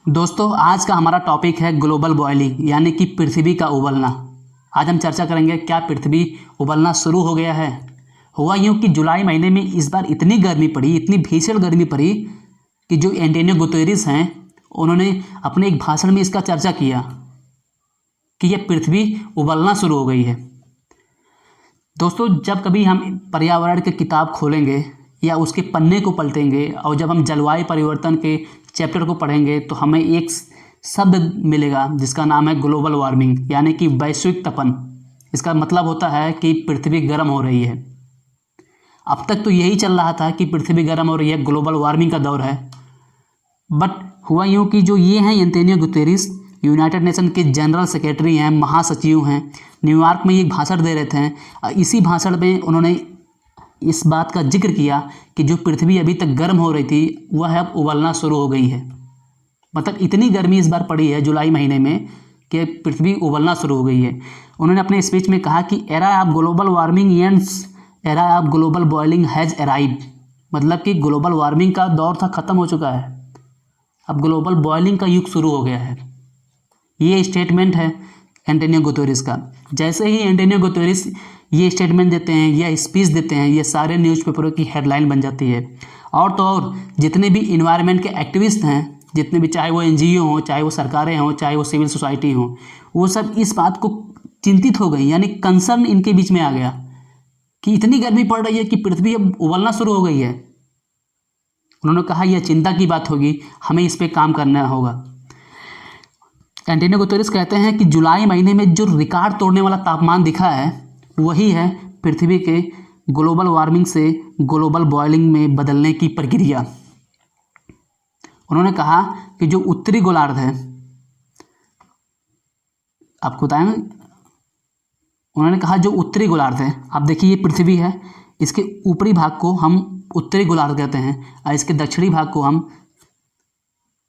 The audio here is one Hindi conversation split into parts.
दोस्तों आज का हमारा टॉपिक है ग्लोबल बॉयलिंग यानी कि पृथ्वी का उबलना। आज हम चर्चा करेंगे क्या पृथ्वी उबलना शुरू हो गया है। हुआ यूँ कि जुलाई महीने में इस बार इतनी गर्मी पड़ी, इतनी भीषण गर्मी पड़ी कि जो एंटोनियो गुतेरेस हैं उन्होंने अपने एक भाषण में इसका चर्चा किया कि यह पृथ्वी उबलना शुरू हो गई है। दोस्तों जब कभी हम पर्यावरण की किताब खोलेंगे या उसके पन्ने को पलटेंगे और जब हम जलवायु परिवर्तन के चैप्टर को पढ़ेंगे तो हमें एक शब्द मिलेगा जिसका नाम है ग्लोबल वार्मिंग यानी कि वैश्विक तपन। इसका मतलब होता है कि पृथ्वी गर्म हो रही है। अब तक तो यही चल रहा था कि पृथ्वी गर्म हो रही है, ग्लोबल वार्मिंग का दौर है। बट हुआ यूँ कि जो ये हैं एंटोनियो गुतेरेस, यूनाइटेड नेशन के जनरल सेक्रेटरी हैं, महासचिव हैं, न्यूयॉर्क में एक भाषण दे रहे थे। इसी भाषण में उन्होंने इस बात का जिक्र किया कि जो पृथ्वी अभी तक गर्म हो रही थी वह अब उबलना शुरू हो गई है। मतलब इतनी गर्मी इस बार पड़ी है जुलाई महीने में कि पृथ्वी उबलना शुरू हो गई है। उन्होंने अपने स्पीच में कहा कि era of global warming ends, era of global boiling has arrived. मतलब कि ग्लोबल वार्मिंग का दौर था ख़त्म हो चुका है, अब ग्लोबल बॉइलिंग का युग शुरू हो गया है। ये स्टेटमेंट है एंटोनियो गुतेरेस का। जैसे ही एंटोनियो गुतेरेस ये स्टेटमेंट देते हैं या स्पीच देते हैं, ये सारे न्यूज़पेपरों की हेडलाइन बन जाती है। और तो और जितने भी इन्वायरमेंट के एक्टिविस्ट हैं, जितने भी, चाहे वो एनजीओ हों, चाहे वो सरकारें हों, चाहे वो सिविल सोसाइटी हों, वो सब इस बात को चिंतित हो गई, यानी कंसर्न इनके बीच में आ गया कि इतनी गर्मी पड़ रही है कि पृथ्वी अब उबलना शुरू हो गई है। उन्होंने कहा यह चिंता की बात होगी, हमें इस पर काम करना होगा। एंटोनियो गुतेरेस कहते हैं कि जुलाई महीने में जो रिकॉर्ड तोड़ने वाला तापमान दिखा है वही है पृथ्वी के ग्लोबल वार्मिंग से ग्लोबल बॉइलिंग में बदलने की प्रक्रिया। उन्होंने कहा कि जो उत्तरी गोलार्ध है, आपको बताएं, उन्होंने कहा जो उत्तरी गोलार्ध है, आप देखिए ये पृथ्वी है, इसके ऊपरी भाग को हम उत्तरी गोलार्ध कहते हैं और इसके दक्षिणी भाग को हम,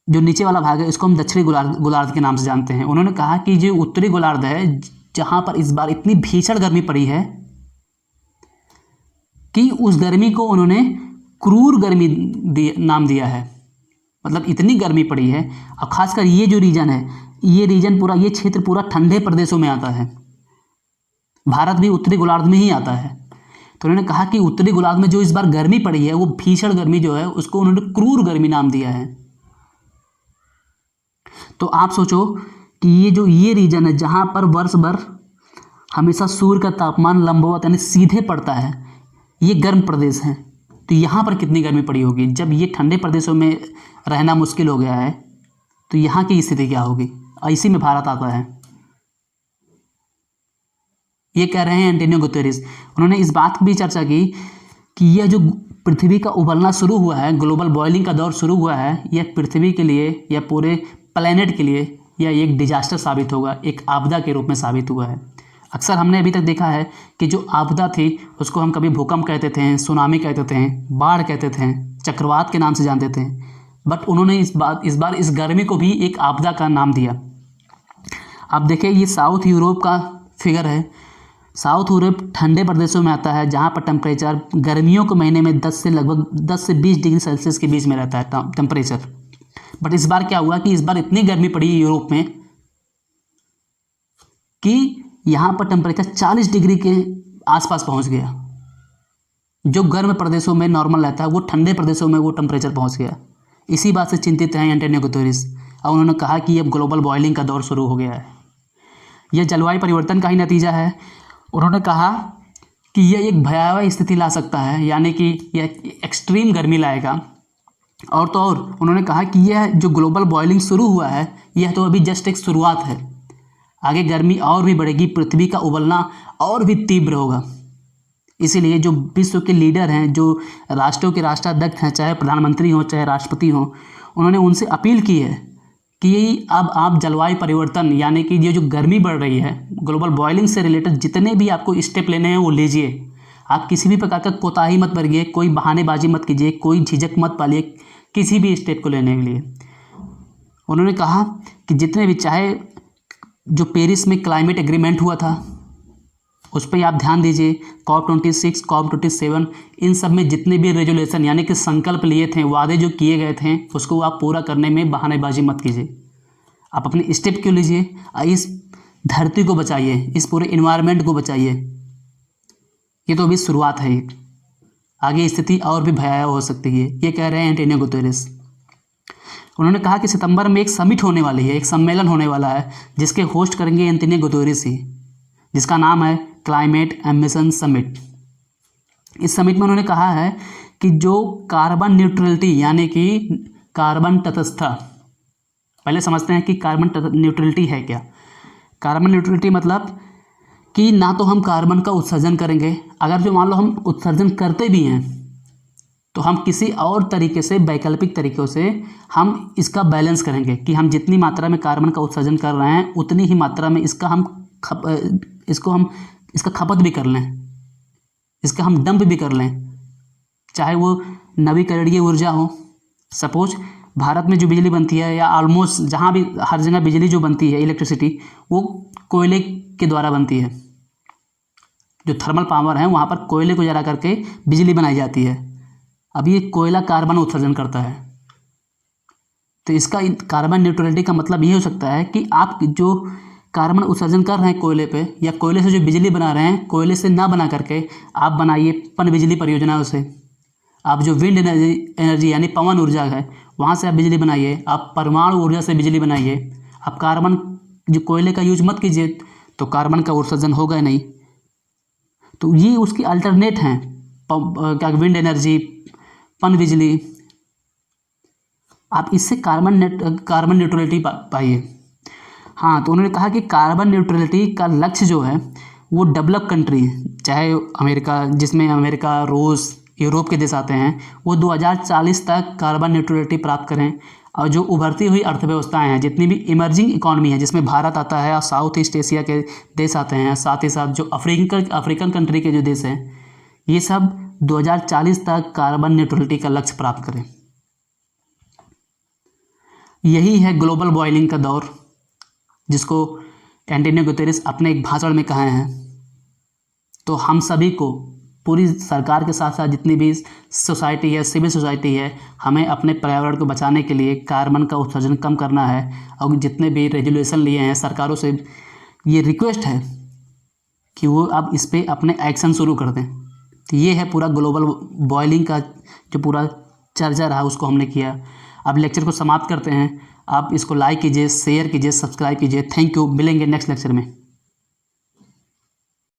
जो नीचे वाला भाग है, इसको हम दक्षिणी गोलार्ध के नाम से जानते हैं। उन्होंने कहा कि जो उत्तरी गोलार्ध है जहाँ पर इस बार इतनी भीषण गर्मी पड़ी है कि उस गर्मी को उन्होंने क्रूर गर्मी नाम दिया है। मतलब इतनी गर्मी पड़ी है, और ख़ासकर ये जो रीजन है, ये रीजन पूरा, ये क्षेत्र पूरा ठंडे प्रदेशों में आता है। भारत भी उत्तरी गोलार्ध में ही आता है। तो उन्होंने कहा कि उत्तरी गोलार्ध में जो इस बार गर्मी पड़ी है वो भीषण गर्मी जो है उसको उन्होंने क्रूर गर्मी नाम दिया है। तो आप सोचो कि ये रीजन है जहाँ पर वर्ष भर हमेशा सूर्य का तापमान लंबवत यानी सीधे पड़ता है, ये गर्म प्रदेश है, तो यहाँ पर कितनी गर्मी पड़ी होगी। जब ये ठंडे प्रदेशों में रहना मुश्किल हो गया है तो यहाँ की स्थिति क्या होगी, और इसी में भारत आता है। ये कह रहे हैं एंटोनियो गुतेरेस। उन्होंने इस बात की भी चर्चा की कि यह जो पृथ्वी का उबलना शुरू हुआ है, ग्लोबल बॉइलिंग का दौर शुरू हुआ है, यह पृथ्वी के लिए या पूरे प्लेनेट के लिए यह एक डिजास्टर साबित होगा, एक आपदा के रूप में साबित हुआ है। अक्सर हमने अभी तक देखा है कि जो आपदा थी उसको हम कभी भूकंप कहते थे, सुनामी कहते थे, बाढ़ कहते थे, चक्रवात के नाम से जानते थे। बट उन्होंने इस बार इस गर्मी को भी एक आपदा का नाम दिया। आप देखिए ये साउथ यूरोप का फिगर है। साउथ यूरोप ठंडे प्रदेशों में आता है जहाँ पर टेम्परेचर गर्मियों के महीने में 10 से 20 डिग्री सेल्सियस के बीच में रहता है टेम्परेचर। बट इस बार क्या हुआ कि इस बार इतनी गर्मी पड़ी यूरोप में कि यहाँ पर टेम्परेचर 40 डिग्री के आसपास पहुँच गया। जो गर्म प्रदेशों में नॉर्मल रहता है वो ठंडे प्रदेशों में वो टेम्परेचर पहुँच गया। इसी बात से चिंतित हैं एंटोनियो गुतेरेस, और उन्होंने कहा कि अब ग्लोबल बॉइलिंग का दौर शुरू हो गया है। यह जलवायु परिवर्तन का ही नतीजा है। उन्होंने कहा कि यह एक भयावह स्थिति ला सकता है, यानी कि यह एक्सट्रीम गर्मी लाएगा। और तो और उन्होंने कहा कि यह जो ग्लोबल बॉइलिंग शुरू हुआ है यह तो अभी जस्ट एक शुरुआत है, आगे गर्मी और भी बढ़ेगी, पृथ्वी का उबलना और भी तीव्र होगा। इसीलिए जो विश्व के लीडर हैं, जो राष्ट्रों के राष्ट्राध्यक्ष हैं, चाहे प्रधानमंत्री हों चाहे राष्ट्रपति हों, उन्होंने उनसे अपील की है कि अब आप जलवायु परिवर्तन यानी कि ये जो गर्मी बढ़ रही है, ग्लोबल बॉइलिंग से रिलेटेड जितने भी आपको स्टेप लेने हैं वो लीजिए। आप किसी भी प्रकार का कोताही मत बरतिए, कोई बहानेबाजी मत कीजिए, कोई झिझक मत पालिए किसी भी स्टेप को लेने के लिए। उन्होंने कहा कि जितने भी, चाहे जो पेरिस में क्लाइमेट एग्रीमेंट हुआ था, उस पर आप ध्यान दीजिए। COP26, COP27, इन सब में जितने भी रेजोल्यूशन यानी कि संकल्प लिए थे, वादे जो किए गए थे, उसको आप पूरा करने में बहानेबाजी मत कीजिए। आप अपने स्टेप क्यों लीजिए, इस धरती को बचाइए, इस पूरे इन्वायरमेंट को बचाइए। ये तो अभी शुरुआत है, आगे स्थिति और भी भयावह हो सकती है, ये कह रहे हैं एंटोनियो गुतेरेस। उन्होंने कहा कि सितंबर में एक समिट होने वाली है, एक सम्मेलन होने वाला है, जिसके होस्ट करेंगे एंटोनियो गुतेरेस ही, जिसका नाम है क्लाइमेट एम्बिशन समिट। इस समिट में उन्होंने कहा है कि जो कार्बन न्यूट्रलिटी यानी कि कार्बन तटस्थता, पहले समझते हैं कि कार्बन न्यूट्रलिटी है क्या। कार्बन न्यूट्रलिटी मतलब कि ना तो हम कार्बन का उत्सर्जन करेंगे, अगर जो मान लो हम उत्सर्जन करते भी हैं तो हम किसी और तरीके से, वैकल्पिक तरीक़ों से हम इसका बैलेंस करेंगे कि हम जितनी मात्रा में कार्बन का उत्सर्जन कर रहे हैं उतनी ही मात्रा में इसका खपत भी कर लें, इसका हम डंप भी कर लें, चाहे वो नवीकरणीय ऊर्जा हो। सपोज भारत में जो बिजली बनती है या ऑलमोस्ट जहाँ भी हर जगह बिजली जो बनती है, इलेक्ट्रिसिटी, वो कोयले के द्वारा बनती है। जो थर्मल पावर है वहाँ पर कोयले को जला करके बिजली बनाई जाती है। अब ये कोयला कार्बन उत्सर्जन करता है, तो इसका कार्बन न्यूट्रलिटी का मतलब ये हो सकता है कि आप जो कार्बन उत्सर्जन कर रहे हैं कोयले पे, या कोयले से जो बिजली बना रहे हैं, कोयले से ना बना करके आप बनाइए पन बिजली परियोजनाओं से। आप जो विंड एनर्जी यानी पवन ऊर्जा है वहाँ से आप बिजली बनाइए, आप परमाणु ऊर्जा से बिजली बनाइए। आप कार्बन जो कोयले का यूज मत कीजिए तो कार्बन का उत्सर्जन होगा ही नहीं। तो ये उसकी अल्टरनेट हैं, क्या विंड एनर्जी, पन बिजली, आप इससे कार्बन न्यूट्रलिटी पाइए। हाँ, तो उन्होंने कहा कि कार्बन न्यूट्रलिटी का लक्ष्य जो है वो डेवलप कंट्री, चाहे अमेरिका, जिसमें अमेरिका, रूस, यूरोप के देश आते हैं, वो 2040 तक कार्बन न्यूट्रलिटी प्राप्त करें। और जो उभरती हुई अर्थव्यवस्थाएं हैं, जितनी भी इमर्जिंग इकॉनमी है, जिसमें भारत आता है और साउथ ईस्ट एशिया के देश आते हैं, साथ ही साथ जो अफ्रीकन कंट्री के जो देश हैं, ये सब 2040 तक कार्बन न्यूट्रलिटी का लक्ष्य प्राप्त करें। यही है ग्लोबल बॉयलिंग का दौर, जिसको एंटोनियो गुतेरेस अपने एक भाषण में कहे हैं। तो हम सभी को, पूरी सरकार के साथ साथ जितनी भी सोसाइटी है, सिविल सोसाइटी है, हमें अपने पर्यावरण को बचाने के लिए कार्बन का उत्सर्जन कम करना है। और जितने भी रेजुलेशन लिए हैं सरकारों से ये रिक्वेस्ट है कि वो अब इस पर अपने एक्शन शुरू कर दें। तो ये है पूरा ग्लोबल बॉयलिंग का जो पूरा चर्चा रहा, उसको हमने किया। अब लेक्चर को समाप्त करते हैं। आप इसको लाइक कीजिए, शेयर कीजिए, सब्सक्राइब कीजिए। Thank you. मिलेंगे नेक्स्ट लेक्चर में।